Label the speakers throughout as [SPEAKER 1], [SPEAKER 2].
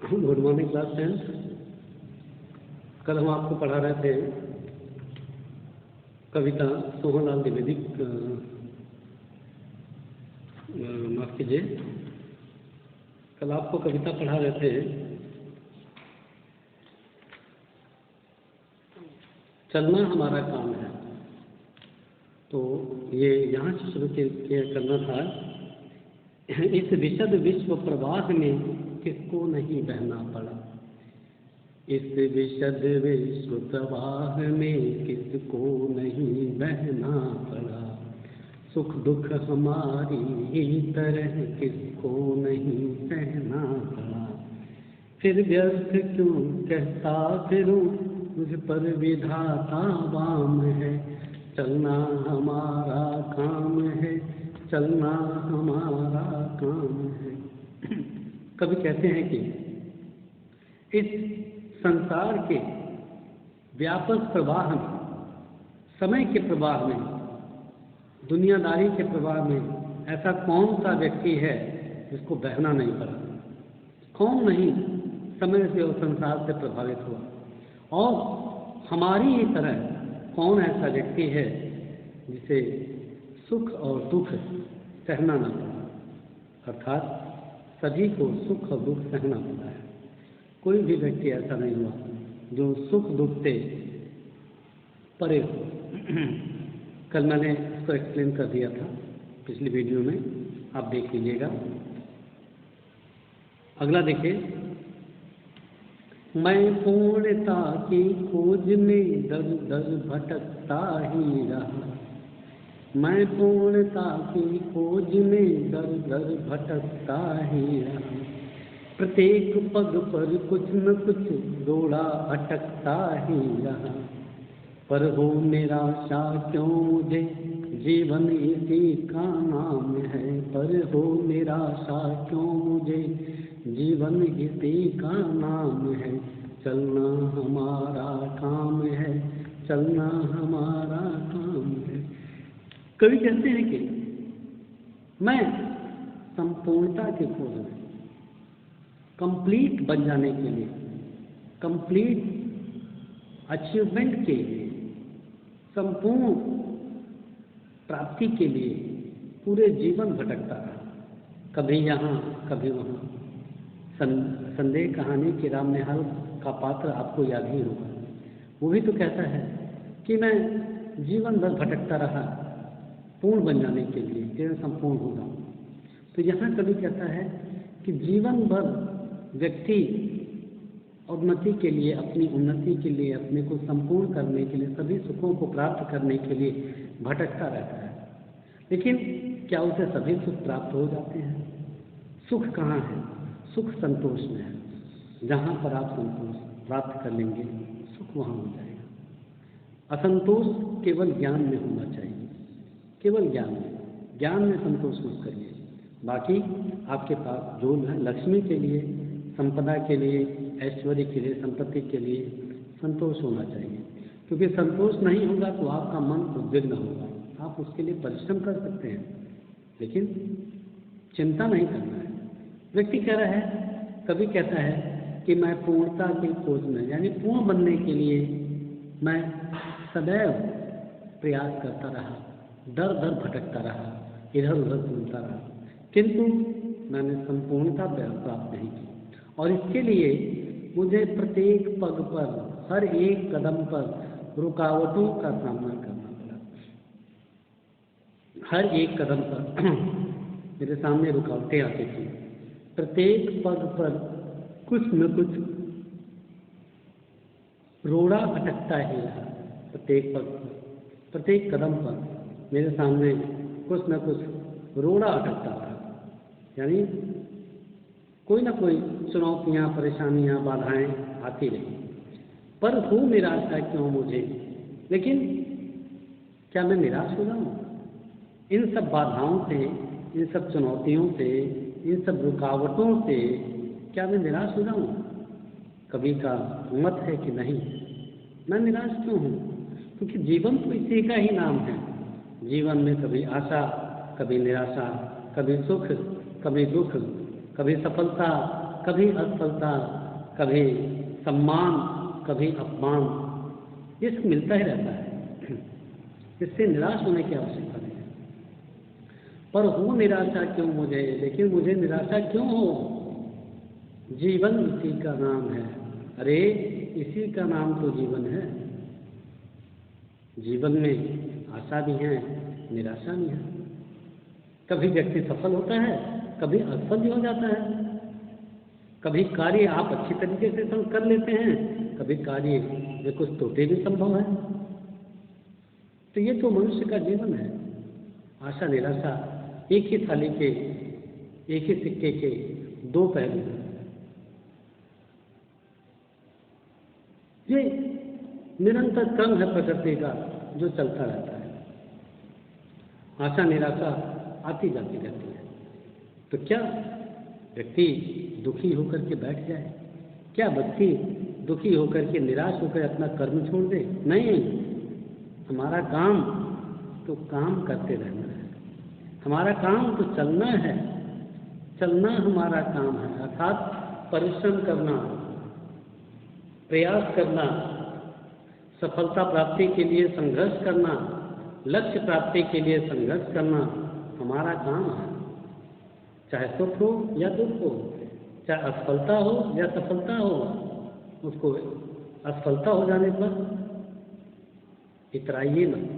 [SPEAKER 1] Good morning class 10। कल हम आपको पढ़ा रहे थे कविता सोहनलाल द्विवेदी, माफ कीजिए, कल आपको कविता पढ़ा रहे थे चलना हमारा काम है। तो ये यहाँ से शुरू करना था। इस विशद विश्व प्रवाह में किसको नहीं बहना पड़ा, इस विशद विश्व प्रवाह में किसको नहीं बहना पड़ा, सुख दुख हमारी ही तरह किसको नहीं सहना पड़ा, फिर व्यर्थ क्यों कहता फिरूं मुझ पर विधाता वाम है, चलना हमारा काम है, चलना हमारा काम है। कवि कहते हैं कि इस संसार के व्यापक प्रवाह में, समय के प्रवाह में, दुनियादारी के प्रवाह में ऐसा कौन सा व्यक्ति है जिसको बहना नहीं पड़ा। कौन नहीं समय से और संसार से प्रभावित हुआ, और हमारी ही तरह कौन ऐसा व्यक्ति है जिसे सुख और दुख सहना न पड़ा। अर्थात सभी को सुख और दुख सहना पड़ा है। कोई भी व्यक्ति ऐसा नहीं हुआ जो सुख दुख से परे हो। कल मैंने इसको एक्सप्लेन कर दिया था पिछली वीडियो में, आप देख लीजिएगा। अगला देखिए, मैं पूर्णता की खोज में दर दर भटकता ही रहा, मैं पूर्णता की खोज में दर दर भटकता ही रहा, प्रत्येक पग पर कुछ न कुछ दौड़ा अटकता ही रहा, पर हो निराशा क्यों मुझे जीवन इसी का नाम है, पर हो निराशा क्यों मुझे जीवन इसी का नाम है, चलना हमारा काम है, चलना हमारा काम है। कवि कहते हैं कि मैं संपूर्णता की खोज में, कंप्लीट बन जाने के लिए, कंप्लीट अचीवमेंट के लिए, संपूर्ण प्राप्ति के लिए पूरे जीवन भटकता रहा, कभी यहाँ कभी वहाँ। संदेह कहानी की राम निहाल का पात्र आपको याद ही होगा। वो भी तो कहता है कि मैं जीवन भर भटकता रहा पूर्ण बन जाने के लिए, कैसे संपूर्ण होगा। तो यहाँ कभी कहता है कि जीवन भर व्यक्ति उन्नति के लिए, अपनी उन्नति के लिए, अपने को संपूर्ण करने के लिए, सभी सुखों को प्राप्त करने के लिए भटकता रहता है। लेकिन क्या उसे सभी सुख प्राप्त हो जाते हैं? सुख कहाँ है? सुख संतोष में है। जहाँ पर आप संतोष प्राप्त कर लेंगे, सुख वहाँ हो जाएगा। असंतोष केवल ज्ञान में होना चाहिए, केवल ज्ञान में संतोष मत करिए। बाकी आपके पास जो है, लक्ष्मी के लिए, संपदा के लिए, ऐश्वर्य के लिए, संपत्ति के लिए संतोष होना चाहिए। क्योंकि संतोष नहीं होगा तो आपका मन उद्विग्न होगा। आप उसके लिए परिश्रम कर सकते हैं, लेकिन चिंता नहीं करना है। व्यक्ति कह रहा है, कभी कहता है कि मैं पूर्णता की खोज में, यानी पूर्ण बनने के लिए मैं सदैव प्रयास करता रहा, दर दर भटकता रहा, इधर उधर घूमता रहा, किंतु मैंने संपूर्णता प्राप्त नहीं की। और इसके लिए मुझे प्रत्येक पग पर, हर एक कदम पर रुकावटों का सामना करना पड़ा। हर एक कदम पर मेरे सामने रुकावटें आती थी। प्रत्येक पग पर कुछ न कुछ रोड़ा अटकता ही रहा। प्रत्येक पग पर, प्रत्येक कदम पर मेरे सामने कुछ न कुछ रोड़ा अटकता था। यानी कोई ना कोई चुनौतियाँ, परेशानियाँ, बाधाएं आती रही। पर हो निराशा क्यों मुझे, लेकिन क्या मैं निराश हो जाऊँ? इन सब बाधाओं से, इन सब चुनौतियों से, इन सब रुकावटों से क्या मैं निराश हो जाऊँ? कवि का मत है कि नहीं, मैं निराश क्यों हूँ? क्योंकि जीवन तो इसी का ही नाम है। जीवन में कभी आशा, कभी निराशा, कभी सुख, कभी दुख, कभी सफलता, कभी असफलता, कभी सम्मान, कभी अपमान, ये सब मिलता ही रहता है। इससे निराश होने की आवश्यकता नहीं है। पर हो निराशा क्यों मुझे, लेकिन मुझे निराशा क्यों हो? जीवन इसी का नाम है। अरे इसी का नाम तो जीवन है। जीवन में आशा भी है, निराशा भी है। कभी व्यक्ति सफल होता है, कभी असफल भी हो जाता है। कभी कार्य आप अच्छी तरीके से कर लेते हैं, कभी कार्य में कुछ त्रुटि भी संभव है। तो ये तो मनुष्य का जीवन है। आशा निराशा एक ही थाली के, एक ही सिक्के के दो पहलू हैं। ये निरंतर क्रम है प्रकृति का जो चलता रहता है। आशा निराशा आती जाती रहती है। तो क्या व्यक्ति दुखी होकर के बैठ जाए? क्या व्यक्ति दुखी होकर के, निराश होकर अपना कर्म छोड़ दे? नहीं, हमारा काम तो काम करते रहना है। हमारा काम तो चलना है, चलना हमारा काम है। अर्थात परिश्रम करना, प्रयास करना, सफलता प्राप्ति के लिए संघर्ष करना, लक्ष्य प्राप्ति के लिए संघर्ष करना हमारा काम है। चाहे सुख हो या दुख हो, चाहे असफलता हो या सफलता हो, उसको असफलता हो जाने पर इतराइए मत।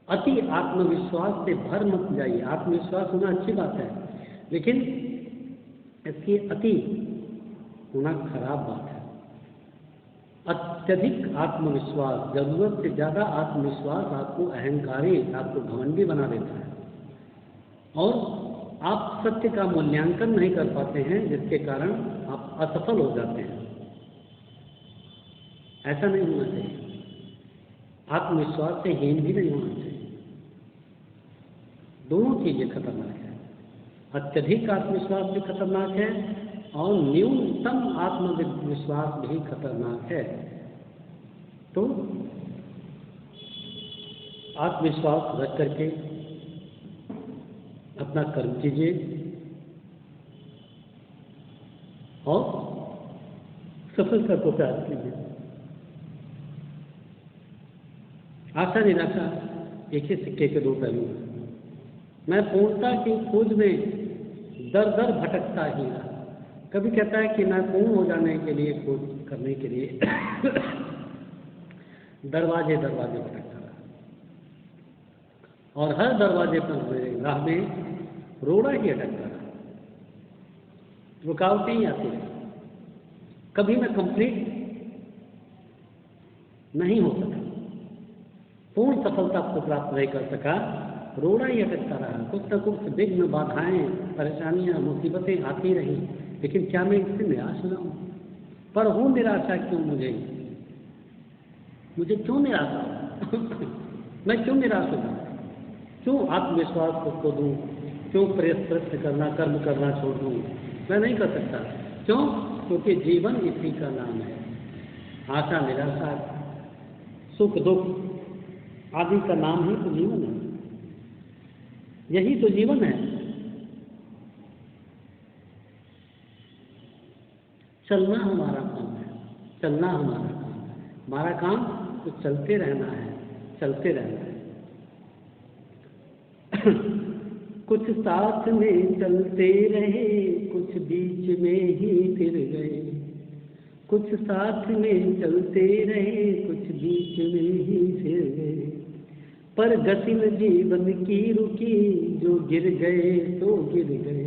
[SPEAKER 1] अति आत्मविश्वास से भर मत जाइए। आत्मविश्वास होना अच्छी बात है, लेकिन इसकी अति होना खराब बात है। अत्यधिक आत्मविश्वास, जरूरत से ज्यादा आत्मविश्वास आपको अहंकारी, आपको घमंडी बना देता है और आप सत्य का मूल्यांकन नहीं कर पाते हैं, जिसके कारण आप असफल हो जाते हैं। ऐसा नहीं होना चाहिए। आत्मविश्वास से हीन भी नहीं होना चाहिए। दोनों चीजें खतरनाक है। अत्यधिक आत्मविश्वास भी खतरनाक है और न्यूनतम आत्मविश्वास भी खतरनाक है। तो आत्मविश्वास रख करके अपना कर्म कीजिए और सफलता को प्राप्त कीजिए। आशा निराशा एक ही सिक्के के दो पहलू हैं। मैं पूर्णता की खोज में दर दर भटकता ही रहा। कभी कहता है कि मैं पूर्ण हो जाने के लिए, खोज करने के लिए दरवाजे दरवाजे भटकता रहा और हर दरवाजे पर मेरे राह में रोड़ा ही अटकता रहा, रुकावटें ही आती रही। कभी मैं कंप्लीट नहीं हो सका, पूर्ण सफलता को प्राप्त नहीं कर सका, रोड़ा ही अटकता रहा। कुछ न कुछ विघ्न, बाधाएं, परेशानियां, मुसीबतें आती रही, लेकिन क्या मैं इससे निराश हो जाऊं? पर हूं निराशा क्यों मुझे क्यों निराशा हो? मैं क्यों निराश हो जाऊं? क्यों आत्मविश्वास को खो दूं? क्यों प्रयत्न करना, कर्म करना छोड़ दूं? मैं नहीं कर सकता। क्यों? क्योंकि जीवन इसी का नाम है। आशा निराशा, सुख दुख आदि का नाम ही तो जीवन है। यही तो जीवन है। चलना हमारा काम है, चलना हमारा काम है। हमारा काम तो चलते रहना है, चलते रहना है। कुछ साथ में चलते रहे, कुछ बीच में ही फिर गए। कुछ साथ में चलते रहे, कुछ बीच में ही फिर गए। पर गति न जीवन की रुकी, जो गिर गए तो गिर गए।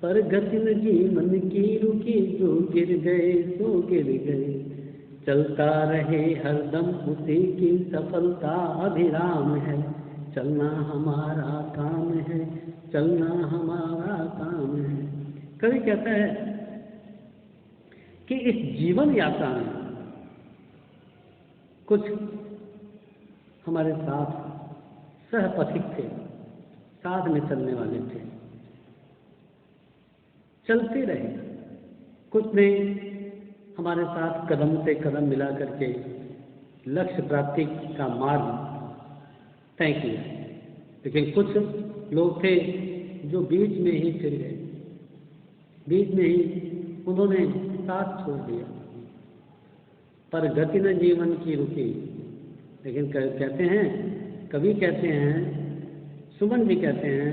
[SPEAKER 1] पर गति न जीवन की रुकी, जो गिर गए तो गिर गए। चलता रहे हरदम उसी की सफलता अभिराम है। चलना हमारा काम है, चलना हमारा काम है। कवि कहता है कि इस जीवन यात्रा में कुछ हमारे साथ सहपथिक थे, साथ में चलने वाले थे, चलते रहे। कुछ ने हमारे साथ कदम से कदम मिला करके लक्ष्य प्राप्ति का मार्ग तय किया, लेकिन कुछ लोग थे जो बीच में ही फिर गए। बीच में ही उन्होंने साथ छोड़ दिया। पर गति न जीवन की रुकी। लेकिन कहते हैं, कवि कहते हैं, सुमन जी कहते हैं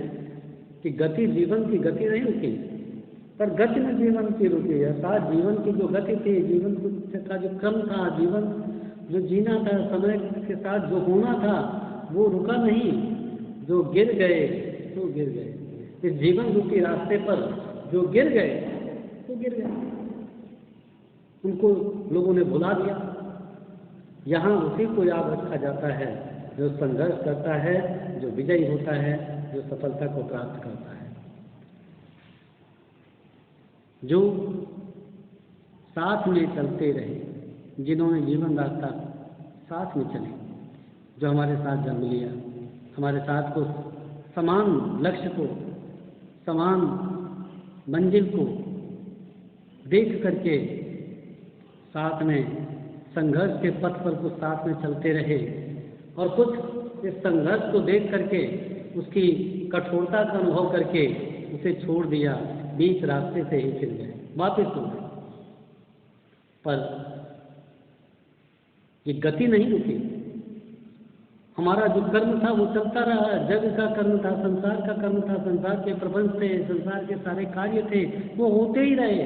[SPEAKER 1] कि गति जीवन की गति नहीं रुकी, पर गति न जीवन की रुकी। अर्थात जीवन की जो गति थी, जीवन का जो क्रम था, जीवन जो जीना था, समय के साथ जो होना था, वो रुका नहीं। जो गिर गए तो गिर गए। इस जीवन रूपी रास्ते पर जो गिर गए तो गिर गए, उनको लोगों ने भुला दिया। यहाँ उसी को याद रखा जाता है जो संघर्ष करता है, जो विजयी होता है, जो सफलता को प्राप्त करता है, जो साथ में चलते रहे, जिन्होंने जीवन रास्ता साथ में चले, जो हमारे साथ जन्म लिया, हमारे साथ को समान लक्ष्य को, समान मंजिल को देख करके साथ में संघर्ष के पथ पर कुछ साथ में चलते रहे, और कुछ इस संघर्ष को देख करके उसकी कठोरता का अनुभव करके उसे छोड़ दिया, बीच रास्ते से ही फिर गए, वापस हो गए। पर ये गति नहीं रुकी। हमारा जो कर्म था वो चलता रहा। जग का कर्म था, संसार का कर्म था, संसार के प्रपंच थे, संसार के सारे कार्य थे, वो होते ही रहे।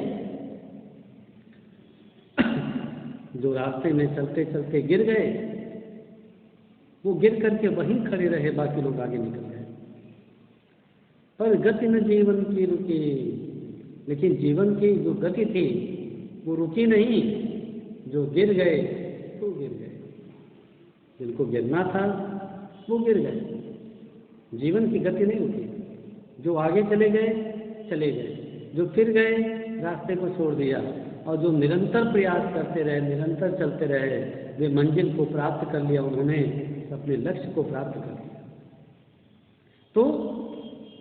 [SPEAKER 1] जो रास्ते में चलते चलते गिर गए, वो गिर करके वहीं खड़े रहे, बाकी लोग आगे निकल गए। पर गति न जीवन की रुकी। लेकिन जीवन की जो गति थी वो रुकी नहीं। जो गिर गए तो गिर गए, जिनको गिरना था वो गिर गए। जीवन की गति नहीं रुकी। जो आगे चले गए चले गए, जो फिर गए रास्ते को छोड़ दिया, और जो निरंतर प्रयास करते रहे, निरंतर चलते रहे, वे मंजिल को प्राप्त कर लिया, उन्होंने अपने लक्ष्य को प्राप्त कर लिया। तो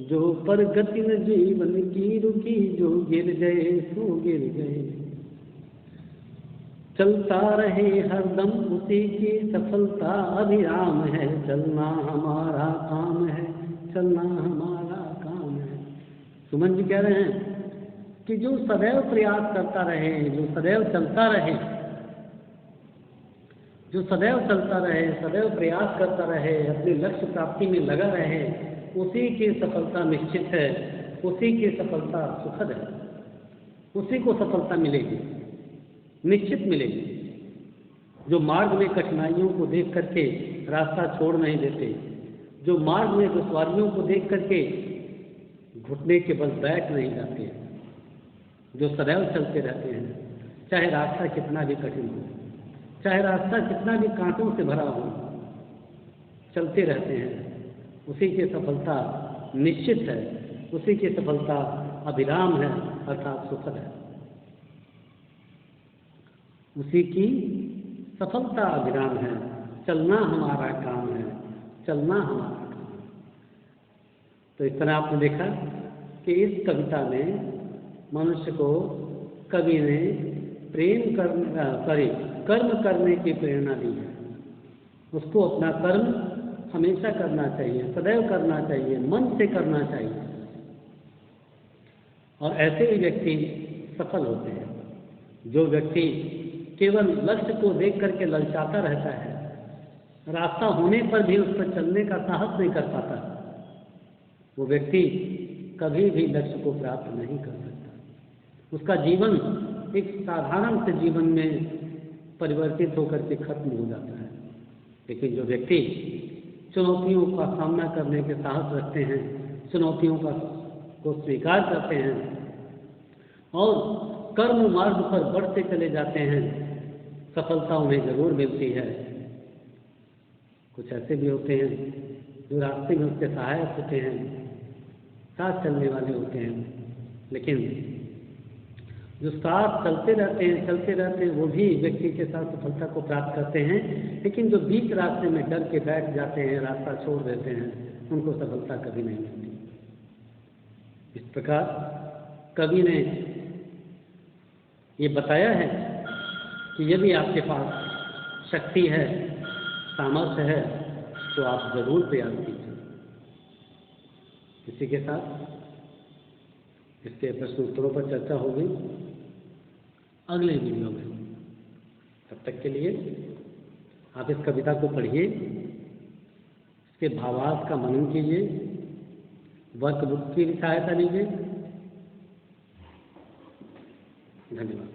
[SPEAKER 1] जो पर गति न जीवन की रुकी, जो गिर गए सो गिर गए। चलता रहे हरदम उसी की सफलता अभिराम है, चलना हमारा काम है, चलना हमारा काम है। सुमन जी कह रहे हैं कि जो सदैव प्रयास करता रहे, जो सदैव चलता रहे, जो सदैव चलता रहे, सदैव प्रयास करता रहे, अपने लक्ष्य प्राप्ति में लगा रहे, उसी की सफलता निश्चित है, उसी की सफलता सुखद है, उसी को सफलता मिलेगी, निश्चित मिलेगी। जो मार्ग में कठिनाइयों को देख करके रास्ता छोड़ नहीं देते, जो मार्ग में दुश्वारियों को देख करके घुटने के बल बैठ नहीं जाते, जो सदैव चलते रहते हैं, चाहे रास्ता कितना भी कठिन हो, चाहे रास्ता कितना भी कांटों से भरा हो, चलते रहते हैं, उसी की सफलता निश्चित है, उसी की सफलता अभिराम है, अर्थात सुखद है। उसी की सफलता अभिराम है, चलना हमारा काम है, चलना हमारा काम है। तो इस तरह आपने देखा कि इस कविता में मनुष्य को कवि ने कर्म करने की प्रेरणा दी है। उसको अपना कर्म हमेशा करना चाहिए, सदैव करना चाहिए, मन से करना चाहिए, और ऐसे ही व्यक्ति सफल होते हैं। जो व्यक्ति केवल लक्ष्य को देख करके ललचाता रहता है, रास्ता होने पर भी उस पर चलने का साहस नहीं कर पाता, वो व्यक्ति कभी भी लक्ष्य को प्राप्त नहीं कर सकता। उसका जीवन एक साधारण से जीवन में परिवर्तित होकर के खत्म हो जाता है। लेकिन जो व्यक्ति चुनौतियों का सामना करने के साहस रखते हैं, चुनौतियों को स्वीकार करते हैं और कर्म मार्ग पर बढ़ते चले जाते हैं, सफलता उन्हें जरूर मिलती है। कुछ ऐसे भी होते हैं जो रास्ते में उसके सहायक होते हैं, साथ चलने वाले होते हैं, लेकिन जो साथ चलते रहते हैं वो भी व्यक्ति के साथ सफलता को प्राप्त करते हैं। लेकिन जो बीच रास्ते में डर के बैठ जाते हैं, रास्ता छोड़ देते हैं, उनको सफलता कभी नहीं मिलती। इस प्रकार कवि ने ये बताया है कि यदि आपके पास शक्ति है, सामर्थ्य है, तो आप जरूर प्रयास कीजिए। इसी के साथ इसके प्रश्न उत्तरों पर चर्चा होगी अगले वीडियो में। तब तक के लिए आप इस कविता को पढ़िए, इसके भावार्थ का मनन कीजिए, वर्कबुक की भी सहायता लीजिए। धन्यवाद।